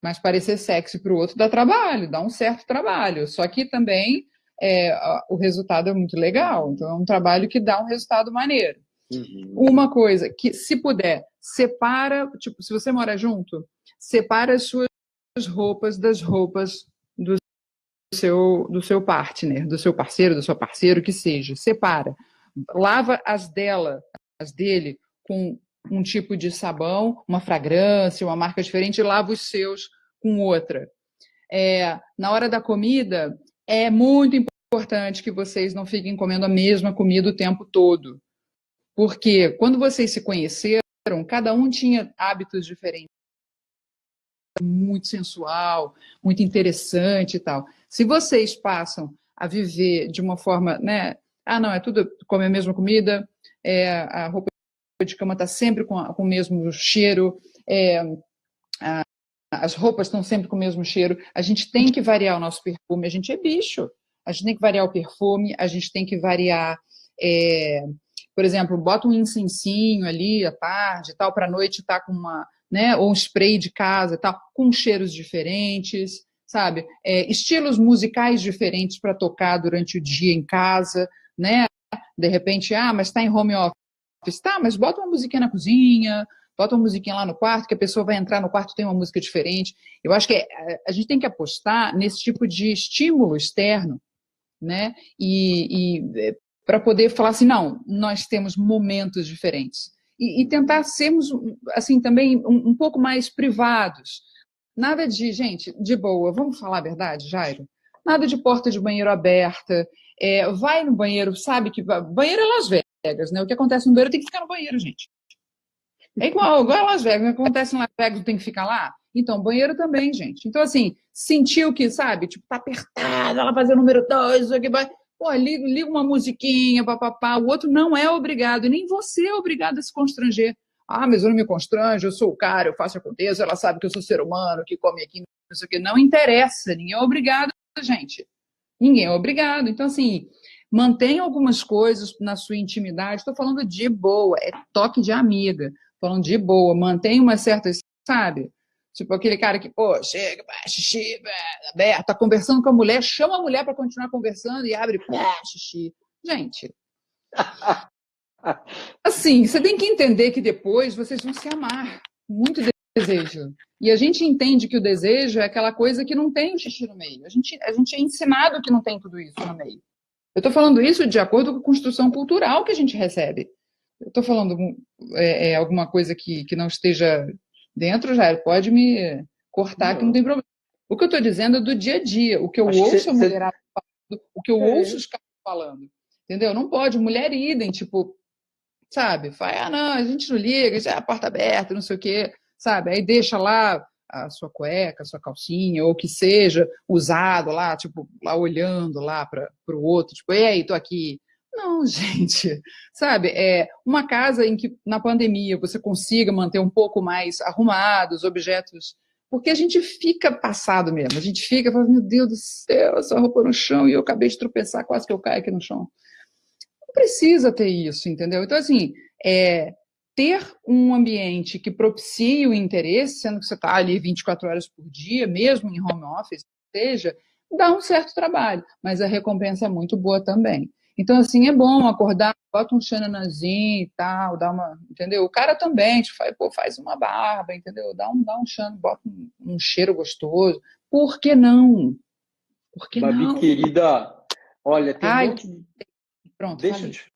mas parecer sexy para o outro dá trabalho, dá um certo trabalho. Só que também o resultado é muito legal. Então, é um trabalho que dá um resultado maneiro. Uhum. Uma coisa que, se puder, separa, tipo, se você mora junto, separa as suas roupas das roupas do seu partner, do seu parceiro, do seu parceiro, que seja. Separa. Lava as dele, com um tipo de sabão, uma fragrância, uma marca diferente, e lava os seus com outra. Na hora da comida, é muito importante que vocês não fiquem comendo a mesma comida o tempo todo. Porque quando vocês se conheceram, cada um tinha hábitos diferentes, muito sensual, muito interessante e tal. Se vocês passam a viver de uma forma, né? Ah, não, é tudo come a mesma comida, a roupa de cama está sempre com o mesmo cheiro, as roupas estão sempre com o mesmo cheiro. A gente tem que variar o nosso perfume, a gente é bicho. A gente tem que variar o perfume, a gente tem que variar, por exemplo, bota um incensinho ali à tarde, tal, para a noite estar com uma, né, ou um spray de casa, tal, com cheiros diferentes, sabe? Estilos musicais diferentes para tocar durante o dia em casa, né? De repente, mas está em home office, tá? Mas bota uma musiquinha na cozinha, bota uma musiquinha lá no quarto, que a pessoa vai entrar no quarto e tem uma música diferente. Eu acho que a gente tem que apostar nesse tipo de estímulo externo, né? Para poder falar assim, não, nós temos momentos diferentes. E tentar sermos, assim, também um pouco mais privados. Nada de, gente, de boa, vamos falar a verdade, Jairo? Nada de porta de banheiro aberta. Vai no banheiro, sabe que banheiro é Las Vegas, né? O que acontece no banheiro tem que ficar no banheiro, gente. É igual a Las Vegas, o que acontece em Las Vegas tem que ficar lá? Então, banheiro também, gente. Então, assim, sentiu que, sabe, tipo, tá apertado, ela fazer o número 2, aqui vai. Pô, liga uma musiquinha, papapá. O outro não é obrigado, e nem você é obrigado a se constranger. Ah, mas eu não me constranjo, eu sou o cara, eu faço acontecer, ela sabe que eu sou ser humano, que come aqui, não sei o quê. Não interessa, ninguém é obrigado, gente. Ninguém é obrigado. Então, assim, mantenha algumas coisas na sua intimidade. Estou falando de boa, é toque de amiga. Falando de boa, mantenha uma certa, sabe? Tipo aquele cara que, pô, chega, xixi, aberto, tá conversando com a mulher, chama a mulher para continuar conversando e abre, xixi. Gente, assim, você tem que entender que depois vocês vão se amar. Muito desejo. E a gente entende que o desejo é aquela coisa que não tem o xixi no meio. A gente é ensinado que não tem tudo isso no meio. Eu estou falando isso de acordo com a construção cultural que a gente recebe. Eu estou falando alguma coisa que não esteja dentro, já pode me cortar, que não tem problema. O que eu estou dizendo é do dia a dia, o que eu ouço a mulherada falando, o que eu ouço os caras falando. Entendeu? Não pode, mulher idem, tipo, sabe? Fala, não, a gente não liga, já é a porta aberta, não sei o quê, sabe? Aí deixa lá a sua cueca, a sua calcinha, ou o que seja, usado lá, tipo, lá olhando lá para o outro, tipo, ei, tô aqui. Não, gente, sabe? Uma casa em que na pandemia você consiga manter um pouco mais arrumados objetos, porque a gente fica passado mesmo, a gente fica falando, meu Deus do céu, essa roupa no chão e eu acabei de tropeçar, quase que eu caio aqui no chão. Não precisa ter isso, entendeu? Então, assim, ter um ambiente que propicie o interesse, sendo que você está ali 24 horas por dia, mesmo em home office, seja, dá um certo trabalho, mas a recompensa é muito boa também. Então, assim, é bom acordar, bota um xananazinho e tal, dá uma, entendeu? O cara também, tipo, faz uma barba, entendeu? Dá um xano, bota um cheiro gostoso. Por que não? Por que Babi, não? querida, olha, tem um Ai, monte. pronto, Deixa eu falei. te